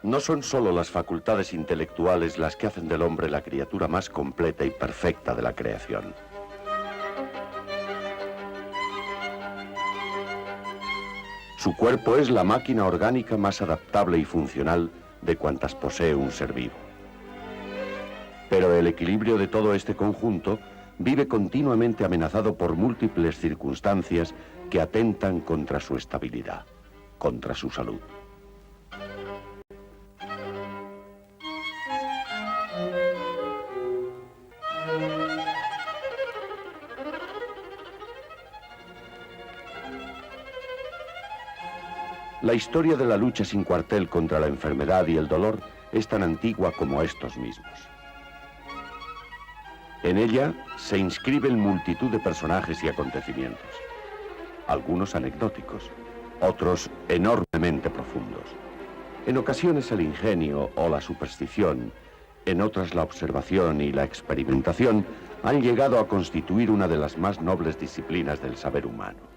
No son solo las facultades intelectuales las que hacen del hombre la criatura más completa y perfecta de la creación. Su cuerpo es la máquina orgánica más adaptable y funcional de cuantas posee un ser vivo. Pero el equilibrio de todo este conjunto vive continuamente amenazado por múltiples circunstancias que atentan contra su estabilidad, contra su salud. La historia de la lucha sin cuartel contra la enfermedad y el dolor es tan antigua como estos mismos. En ella se inscriben multitud de personajes y acontecimientos, algunos anecdóticos, otros enormemente profundos. En ocasiones el ingenio o la superstición, en otras la observación y la experimentación han llegado a constituir una de las más nobles disciplinas del saber humano: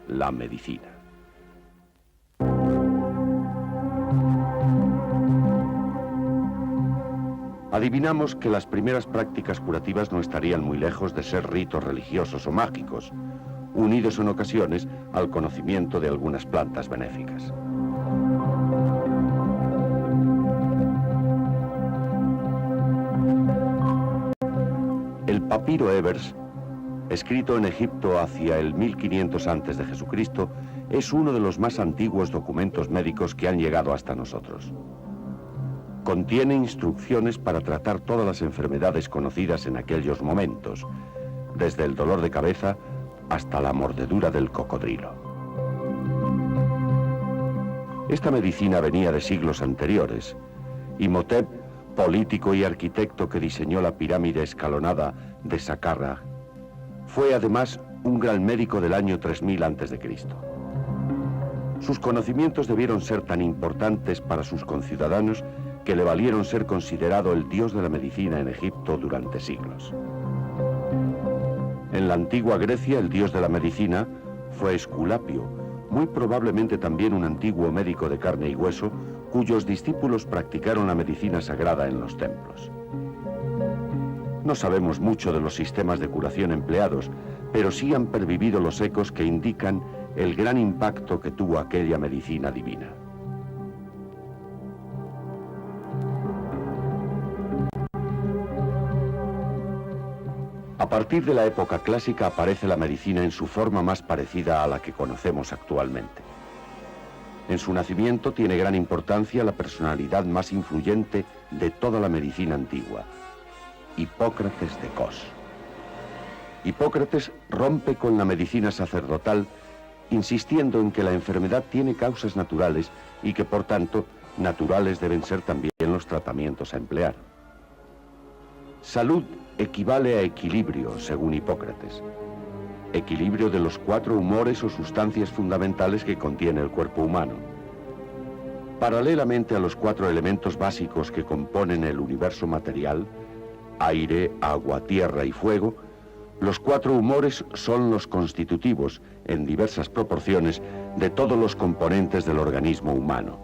la medicina. Adivinamos que las primeras prácticas curativas no estarían muy lejos de ser ritos religiosos o mágicos, unidos en ocasiones al conocimiento de algunas plantas benéficas. El papiro Ebers, escrito en Egipto hacia el 1500 a.C., es uno de los más antiguos documentos médicos que han llegado hasta nosotros. Contiene instrucciones para tratar todas las enfermedades conocidas en aquellos momentos, desde el dolor de cabeza hasta la mordedura del cocodrilo. Esta medicina venía de siglos anteriores. Imhotep, político y arquitecto que diseñó la pirámide escalonada de Saqqara, fue además un gran médico del año 3000 a.C. Sus conocimientos debieron ser tan importantes para sus conciudadanos que le valieron ser considerado el dios de la medicina en Egipto durante siglos. En la antigua Grecia, el dios de la medicina fue Esculapio, muy probablemente también un antiguo médico de carne y hueso, cuyos discípulos practicaron la medicina sagrada en los templos. No sabemos mucho de los sistemas de curación empleados, pero sí han pervivido los ecos que indican el gran impacto que tuvo aquella medicina divina. A partir de la época clásica aparece la medicina en su forma más parecida a la que conocemos actualmente. En su nacimiento tiene gran importancia la personalidad más influyente de toda la medicina antigua, Hipócrates de Cos. Hipócrates rompe con la medicina sacerdotal, insistiendo en que la enfermedad tiene causas naturales y que, por tanto, naturales deben ser también los tratamientos a emplear. Salud equivale a equilibrio, según Hipócrates. Equilibrio de los 4 humores o sustancias fundamentales que contiene el cuerpo humano. Paralelamente a los 4 elementos básicos que componen el universo material, aire, agua, tierra y fuego, los 4 humores son los constitutivos, en diversas proporciones, de todos los componentes del organismo humano.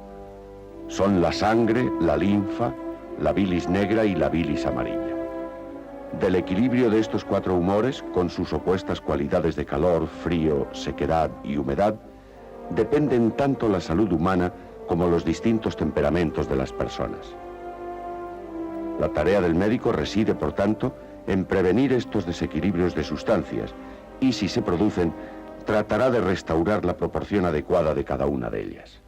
Son la sangre, la linfa, la bilis negra y la bilis amarilla. Del equilibrio de estos 4 humores, con sus opuestas cualidades de calor, frío, sequedad y humedad, dependen tanto la salud humana como los distintos temperamentos de las personas. La tarea del médico reside, por tanto, en prevenir estos desequilibrios de sustancias y, si se producen, tratará de restaurar la proporción adecuada de cada una de ellas.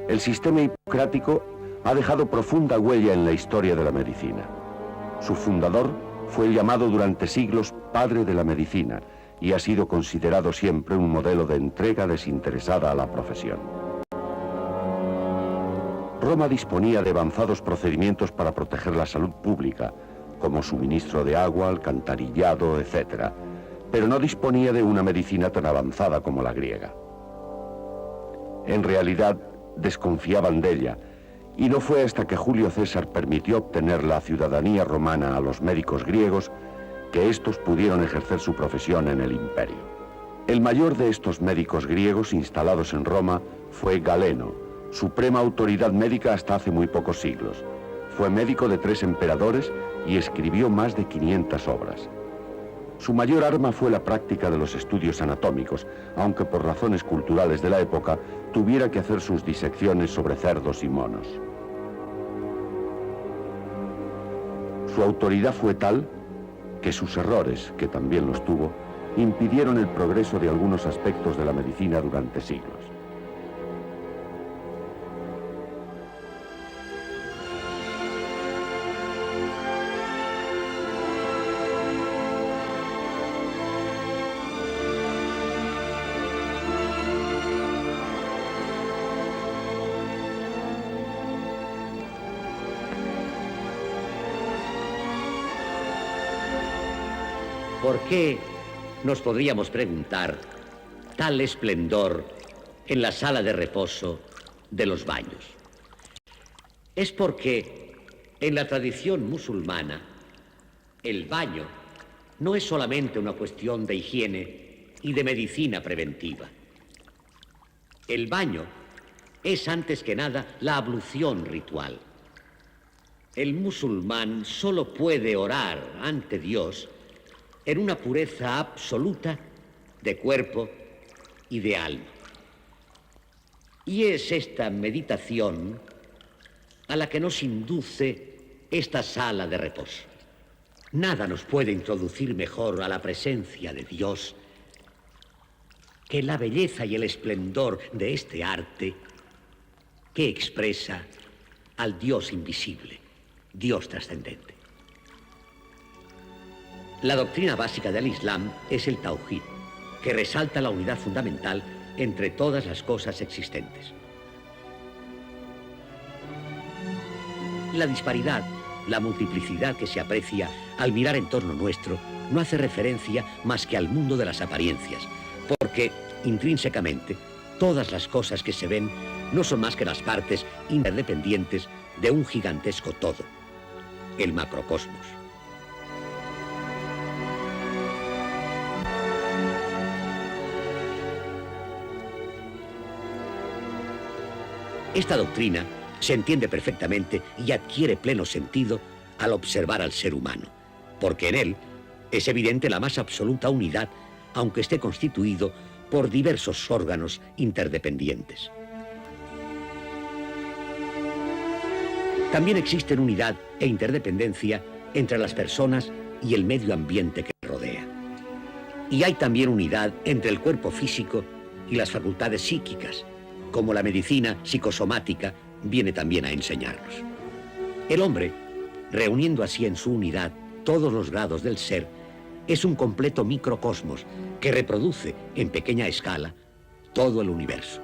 El sistema hipocrático ha dejado profunda huella en la historia de la medicina. Su fundador fue llamado durante siglos padre de la medicina y ha sido considerado siempre un modelo de entrega desinteresada a la profesión. Roma disponía de avanzados procedimientos para proteger la salud pública, como suministro de agua, alcantarillado, etc., pero no disponía de una medicina tan avanzada como la griega. En realidad, desconfiaban de ella, y no fue hasta que Julio César permitió obtener la ciudadanía romana a los médicos griegos que estos pudieron ejercer su profesión en el imperio. El mayor de estos médicos griegos instalados en Roma fue Galeno, suprema autoridad médica hasta hace muy pocos siglos. Fue médico de 3 emperadores y escribió más de 500 obras. Su mayor arma fue la práctica de los estudios anatómicos, aunque por razones culturales de la época tuviera que hacer sus disecciones sobre cerdos y monos. Su autoridad fue tal que sus errores, que también los tuvo, impidieron el progreso de algunos aspectos de la medicina durante siglos. ¿Por qué, nos podríamos preguntar, tal esplendor en la sala de reposo de los baños? Es porque en la tradición musulmana el baño no es solamente una cuestión de higiene y de medicina preventiva. El baño es antes que nada la ablución ritual. El musulmán solo puede orar ante Dios en una pureza absoluta de cuerpo y de alma. Y es esta meditación a la que nos induce esta sala de reposo. Nada nos puede introducir mejor a la presencia de Dios que la belleza y el esplendor de este arte que expresa al Dios invisible, Dios trascendente. La doctrina básica del Islam es el Tauhid, que resalta la unidad fundamental entre todas las cosas existentes. La disparidad, la multiplicidad que se aprecia al mirar en torno nuestro, no hace referencia más que al mundo de las apariencias, porque, intrínsecamente, todas las cosas que se ven no son más que las partes interdependientes de un gigantesco todo, el macrocosmos. Esta doctrina se entiende perfectamente y adquiere pleno sentido al observar al ser humano, porque en él es evidente la más absoluta unidad, aunque esté constituido por diversos órganos interdependientes. También existen unidad e interdependencia entre las personas y el medio ambiente que rodea. Y hay también unidad entre el cuerpo físico y las facultades psíquicas, como la medicina psicosomática viene también a enseñarnos. El hombre, reuniendo así en su unidad todos los grados del ser, es un completo microcosmos que reproduce en pequeña escala todo el universo.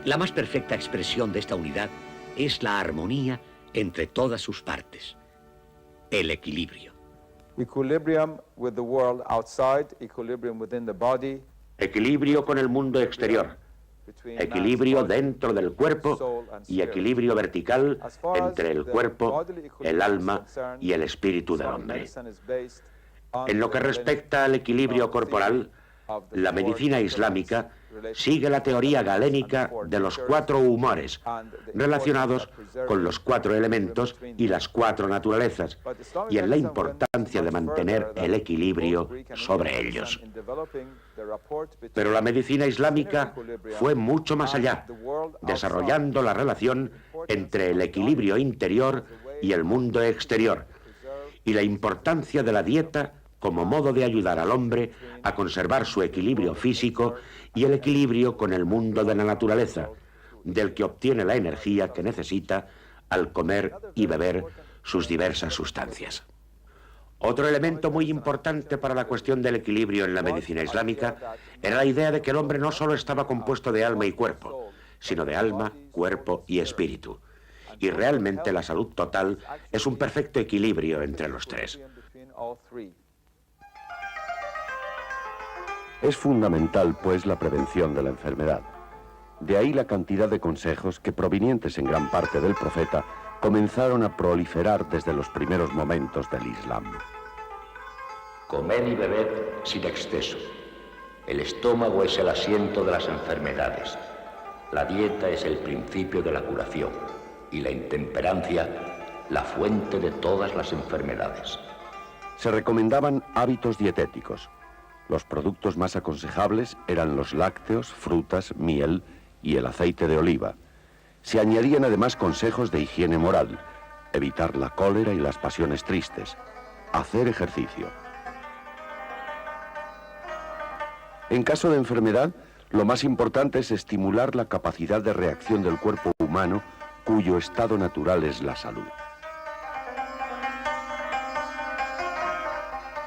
La más perfecta expresión de esta unidad es la armonía entre todas sus partes, el equilibrio. Equilibrium with the world outside, equilibrium within the body. Equilibrio con el mundo exterior, equilibrio dentro del cuerpo y equilibrio vertical entre el cuerpo, el alma y el espíritu del hombre. En lo que respecta al equilibrio corporal, la medicina islámica sigue la teoría galénica de los 4 humores, relacionados con los 4 elementos y las 4 naturalezas, y en la importancia de mantener el equilibrio sobre ellos. Pero la medicina islámica fue mucho más allá, desarrollando la relación entre el equilibrio interior y el mundo exterior, y la importancia de la dieta como modo de ayudar al hombre a conservar su equilibrio físico y el equilibrio con el mundo de la naturaleza, del que obtiene la energía que necesita al comer y beber sus diversas sustancias. Otro elemento muy importante para la cuestión del equilibrio en la medicina islámica era la idea de que el hombre no solo estaba compuesto de alma y cuerpo, sino de alma, cuerpo y espíritu. Y realmente la salud total es un perfecto equilibrio entre los tres. Es fundamental, pues, la prevención de la enfermedad. De ahí la cantidad de consejos que, provenientes en gran parte del profeta, comenzaron a proliferar desde los primeros momentos del Islam. Comer y beber sin exceso. El estómago es el asiento de las enfermedades. La dieta es el principio de la curación y la intemperancia la fuente de todas las enfermedades. Se recomendaban hábitos dietéticos. Los productos más aconsejables eran los lácteos, frutas, miel y el aceite de oliva. Se añadían además consejos de higiene moral, evitar la cólera y las pasiones tristes, hacer ejercicio. En caso de enfermedad, lo más importante es estimular la capacidad de reacción del cuerpo humano, cuyo estado natural es la salud.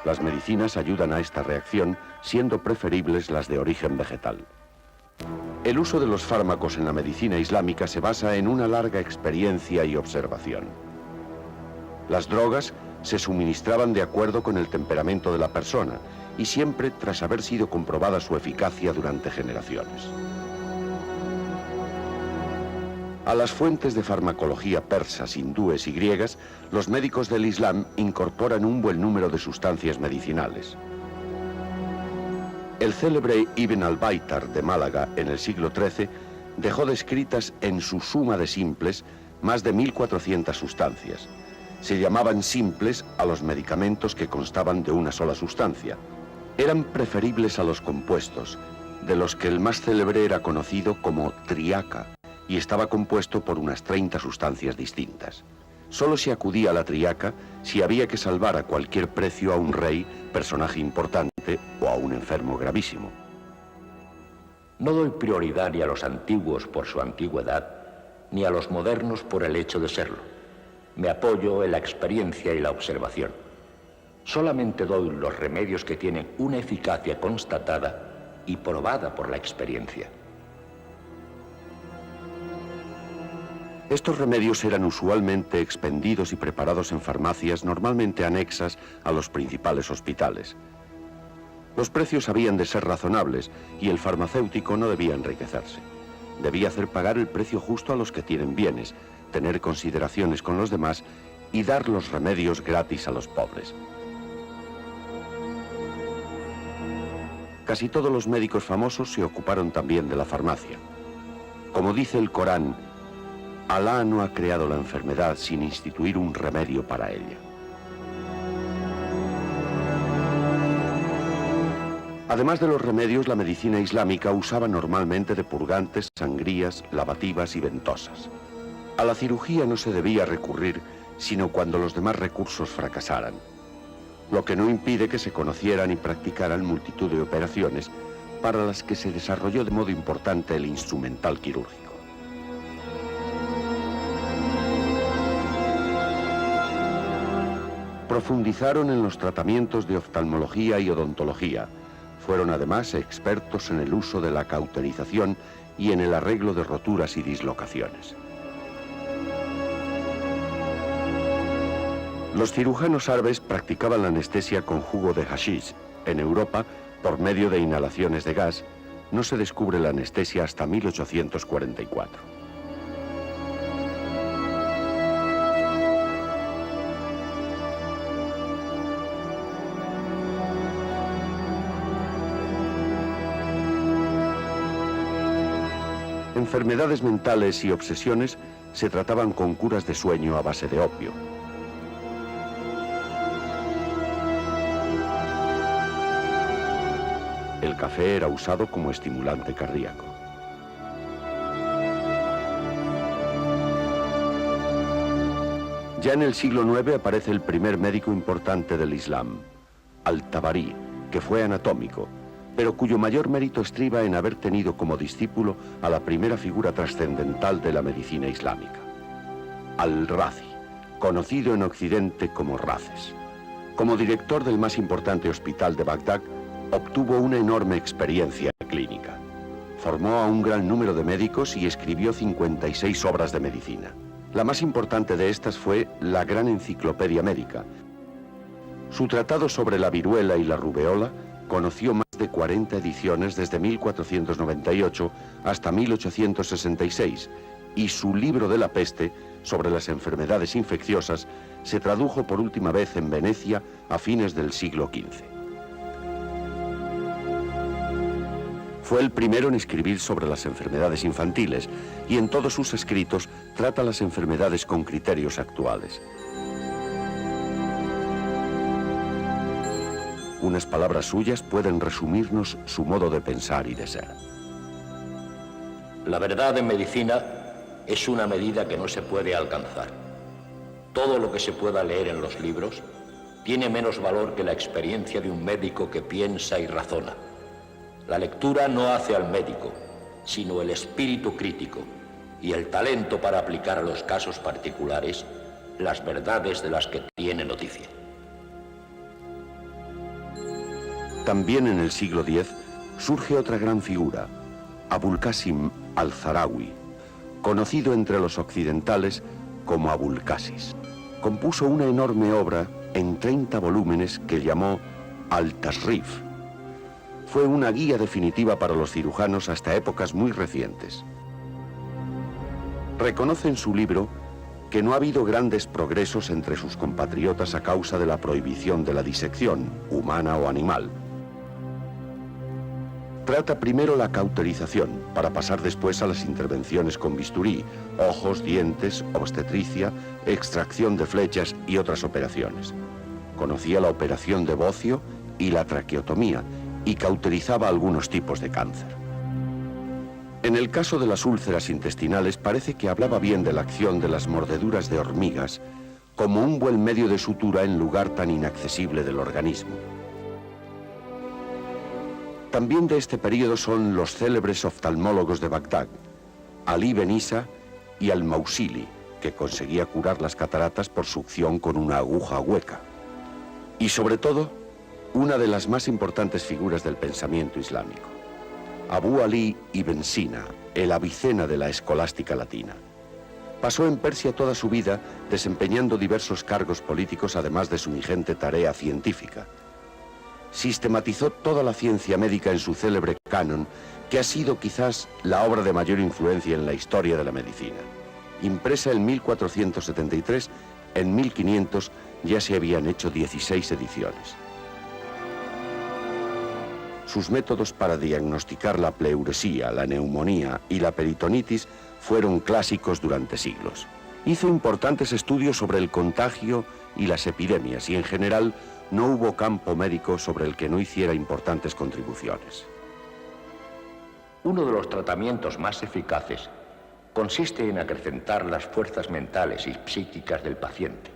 Las medicinas ayudan a esta reacción, siendo preferibles las de origen vegetal. El uso de los fármacos en la medicina islámica se basa en una larga experiencia y observación. Las drogas se suministraban de acuerdo con el temperamento de la persona y siempre tras haber sido comprobada su eficacia durante generaciones. A las fuentes de farmacología persas, hindúes y griegas, los médicos del Islam incorporan un buen número de sustancias medicinales. El célebre Ibn al-Baitar de Málaga en el siglo XIII dejó descritas en su Suma de Simples más de 1400 sustancias. Se llamaban simples a los medicamentos que constaban de una sola sustancia. Eran preferibles a los compuestos, de los que el más célebre era conocido como triaca, y estaba compuesto por unas 30 sustancias distintas. Solo se acudía a la triaca si había que salvar a cualquier precio a un rey, personaje importante, o a un enfermo gravísimo. No doy prioridad ni a los antiguos por su antigüedad, ni a los modernos por el hecho de serlo. Me apoyo en la experiencia y la observación. Solamente doy los remedios que tienen una eficacia constatada y probada por la experiencia. Estos remedios eran usualmente expendidos y preparados en farmacias normalmente anexas a los principales hospitales. Los precios habían de ser razonables y el farmacéutico no debía enriquecerse. Debía hacer pagar el precio justo a los que tienen bienes, tener consideraciones con los demás y dar los remedios gratis a los pobres. Casi todos los médicos famosos se ocuparon también de la farmacia. Como dice el Corán, Alá no ha creado la enfermedad sin instituir un remedio para ella. Además de los remedios, la medicina islámica usaba normalmente de purgantes, sangrías, lavativas y ventosas. A la cirugía no se debía recurrir sino cuando los demás recursos fracasaran, lo que no impide que se conocieran y practicaran multitud de operaciones para las que se desarrolló de modo importante el instrumental quirúrgico. Profundizaron en los tratamientos de oftalmología y odontología. Fueron además expertos en el uso de la cauterización y en el arreglo de roturas y dislocaciones. Los cirujanos árabes practicaban la anestesia con jugo de hashish. En Europa, por medio de inhalaciones de gas, no se descubre la anestesia hasta 1844. Enfermedades mentales y obsesiones se trataban con curas de sueño a base de opio. El café era usado como estimulante cardíaco. Ya en el siglo IX aparece el primer médico importante del Islam, Al-Tabari, que fue anatómico, pero cuyo mayor mérito estriba en haber tenido como discípulo a la primera figura trascendental de la medicina islámica, Al-Razi, conocido en Occidente como Races. Como director del más importante hospital de Bagdad, obtuvo una enorme experiencia clínica. Formó a un gran número de médicos y escribió 56 obras de medicina. La más importante de estas fue la Gran Enciclopedia Médica. Su tratado sobre la viruela y la rubeola conoció más de 40 ediciones desde 1498 hasta 1866, y su libro de la peste, sobre las enfermedades infecciosas, se tradujo por última vez en Venecia a fines del siglo XV. Fue el primero en escribir sobre las enfermedades infantiles y en todos sus escritos trata las enfermedades con criterios actuales. Unas palabras suyas pueden resumirnos su modo de pensar y de ser. La verdad en medicina es una medida que no se puede alcanzar. Todo lo que se pueda leer en los libros tiene menos valor que la experiencia de un médico que piensa y razona. La lectura no hace al médico, sino el espíritu crítico y el talento para aplicar a los casos particulares las verdades de las que tiene noticia. También en el siglo X surge otra gran figura, Abul Qasim al-Zahrawi, conocido entre los occidentales como Abul Qasis. Compuso una enorme obra en 30 volúmenes que llamó Al-Tasrif. Fue una guía definitiva para los cirujanos hasta épocas muy recientes. Reconoce en su libro que no ha habido grandes progresos entre sus compatriotas a causa de la prohibición de la disección, humana o animal. Trata primero la cauterización, para pasar después a las intervenciones con bisturí, ojos, dientes, obstetricia, extracción de flechas y otras operaciones. Conocía la operación de bocio y la traqueotomía, y cauterizaba algunos tipos de cáncer. En el caso de las úlceras intestinales parece que hablaba bien de la acción de las mordeduras de hormigas como un buen medio de sutura en lugar tan inaccesible del organismo. También de este periodo son los célebres oftalmólogos de Bagdad, Ali Ben Isa y Al-Mausili, que conseguía curar las cataratas por succión con una aguja hueca. Y sobre todo, una de las más importantes figuras del pensamiento islámico, Abu Ali ibn Sina, el Avicena de la escolástica latina. Pasó en Persia toda su vida desempeñando diversos cargos políticos, además de su ingente tarea científica. Sistematizó toda la ciencia médica en su célebre Canon, que ha sido quizás la obra de mayor influencia en la historia de la medicina. Impresa en 1473, en 1500 ya se habían hecho 16 ediciones. Sus métodos para diagnosticar la pleuresía, la neumonía y la peritonitis fueron clásicos durante siglos. Hizo importantes estudios sobre el contagio y las epidemias y en general no hubo campo médico sobre el que no hiciera importantes contribuciones. Uno de los tratamientos más eficaces consiste en acrecentar las fuerzas mentales y psíquicas del paciente,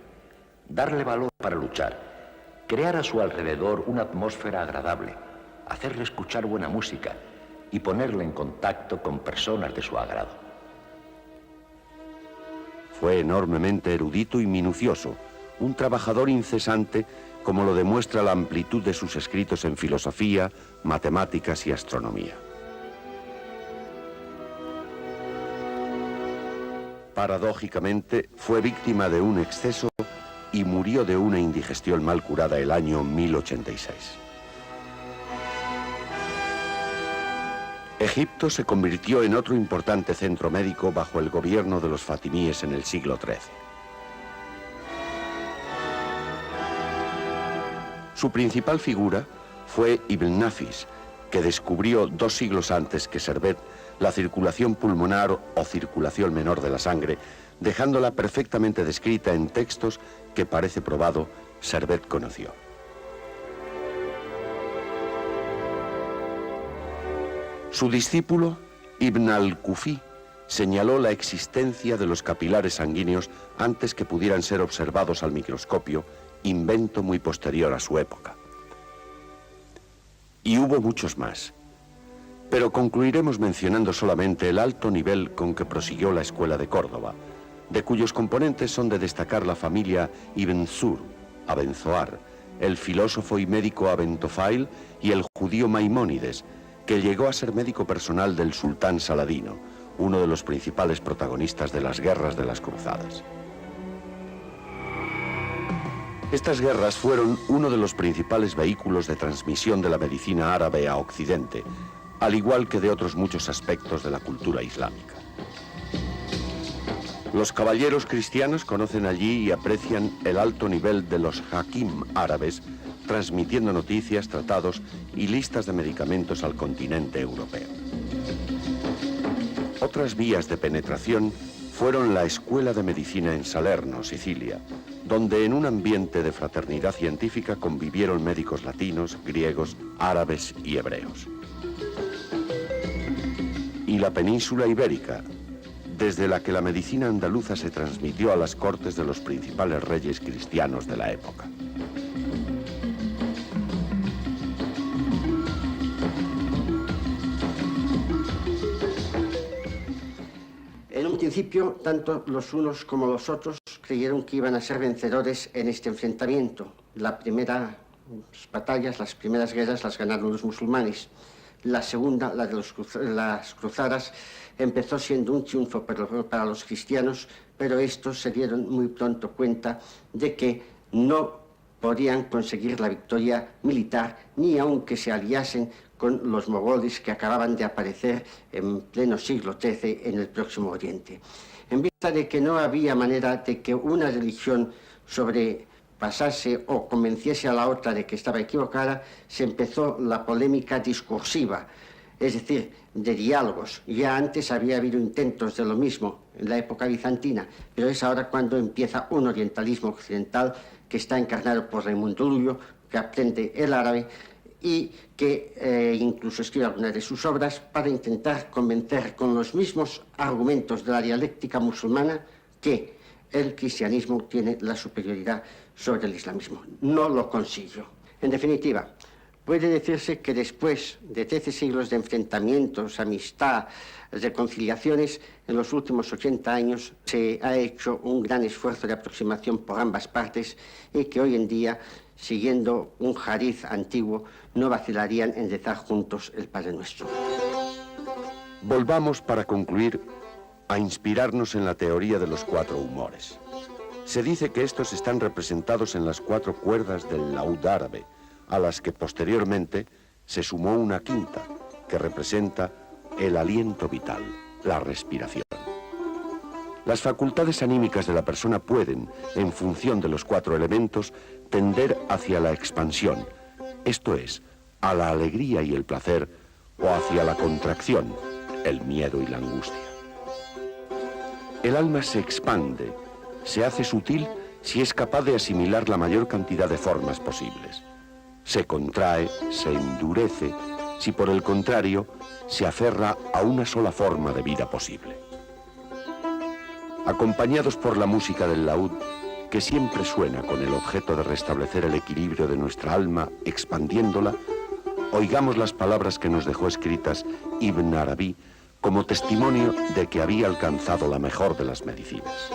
darle valor para luchar, crear a su alrededor una atmósfera agradable, hacerle escuchar buena música y ponerle en contacto con personas de su agrado. Fue enormemente erudito y minucioso, un trabajador incesante, como lo demuestra la amplitud de sus escritos en filosofía, matemáticas y astronomía. Paradójicamente, fue víctima de un exceso y murió de una indigestión mal curada el año 1086. Egipto se convirtió en otro importante centro médico bajo el gobierno de los fatimíes en el siglo XIII. Su principal figura fue Ibn Nafis, que descubrió 2 siglos antes que Servet la circulación pulmonar o circulación menor de la sangre, dejándola perfectamente descrita en textos que parece probado Servet conoció. Su discípulo, Ibn al-Kufi, señaló la existencia de los capilares sanguíneos antes que pudieran ser observados al microscopio, invento muy posterior a su época. Y hubo muchos más. Pero concluiremos mencionando solamente el alto nivel con que prosiguió la Escuela de Córdoba, de cuyos componentes son de destacar la familia Ibn Zur, Abenzoar, el filósofo y médico Abentofail y el judío Maimónides, que llegó a ser médico personal del sultán Saladino, uno de los principales protagonistas de las guerras de las cruzadas. Estas guerras fueron uno de los principales vehículos de transmisión de la medicina árabe a Occidente, al igual que de otros muchos aspectos de la cultura islámica. Los caballeros cristianos conocen allí y aprecian el alto nivel de los hakim árabes, transmitiendo noticias, tratados y listas de medicamentos al continente europeo. Otras vías de penetración fueron la Escuela de Medicina en Salerno, Sicilia, donde en un ambiente de fraternidad científica convivieron médicos latinos, griegos, árabes y hebreos. Y la península ibérica, desde la que la medicina andaluza se transmitió a las cortes de los principales reyes cristianos de la época. En un principio, tanto los unos como los otros creyeron que iban a ser vencedores en este enfrentamiento. Las primeras batallas, las primeras guerras las ganaron los musulmanes. La segunda, la de las cruzadas, empezó siendo un triunfo para los cristianos, pero estos se dieron muy pronto cuenta de que no podían conseguir la victoria militar, ni aunque se aliasen con los mogoles que acababan de aparecer en pleno siglo XIII en el Próximo Oriente. En vista de que no había manera de que una religión sobrepasase o convenciese a la otra de que estaba equivocada, se empezó la polémica discursiva, es decir, de diálogos. Ya antes había habido intentos de lo mismo en la época bizantina, pero es ahora cuando empieza un orientalismo occidental que está encarnado por Raimundo Lullo, que aprende el árabe y que incluso escribe algunas de sus obras para intentar convencer con los mismos argumentos de la dialéctica musulmana que el cristianismo tiene la superioridad sobre el islamismo. No lo consiguió. En definitiva, puede decirse que después de 13 siglos de enfrentamientos, amistad, reconciliaciones, en los últimos 80 años se ha hecho un gran esfuerzo de aproximación por ambas partes y que hoy en día, siguiendo un hadiz antiguo, no vacilarían en rezar juntos el Padre Nuestro. Volvamos, para concluir, a inspirarnos en la teoría de los 4 humores. Se dice que estos están representados en las 4 cuerdas del laúd árabe, a las que posteriormente se sumó una quinta, que representa el aliento vital, la respiración. Las facultades anímicas de la persona pueden, en función de los 4 elementos, tender hacia la expansión, esto es, a la alegría y el placer, o hacia la contracción, el miedo y la angustia. El alma se expande, se hace sutil si es capaz de asimilar la mayor cantidad de formas posibles. Se contrae, se endurece, si por el contrario se aferra a una sola forma de vida posible. Acompañados por la música del laúd, que siempre suena con el objeto de restablecer el equilibrio de nuestra alma, expandiéndola, oigamos las palabras que nos dejó escritas Ibn Arabi como testimonio de que había alcanzado la mejor de las medicinas.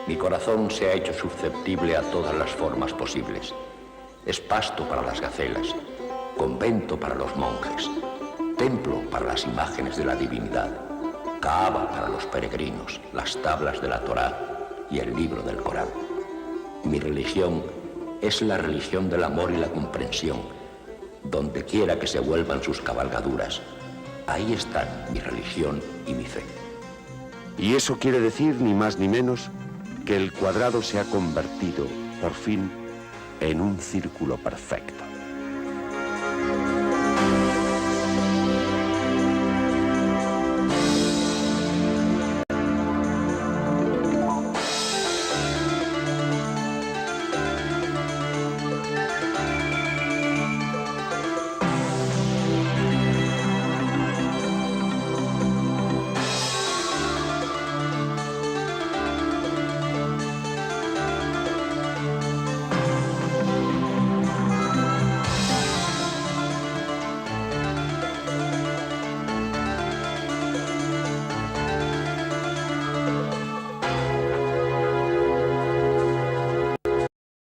Mi corazón se ha hecho susceptible a todas las formas posibles. Es pasto para las gacelas, convento para los monjes, templo para las imágenes de la divinidad, Kaaba para los peregrinos, las tablas de la Torá y el libro del Corán. Mi religión es la religión del amor y la comprensión. Donde quiera que se vuelvan sus cabalgaduras, ahí están mi religión y mi fe. Y eso quiere decir ni más ni menos que el cuadrado se ha convertido, por fin, en un círculo perfecto.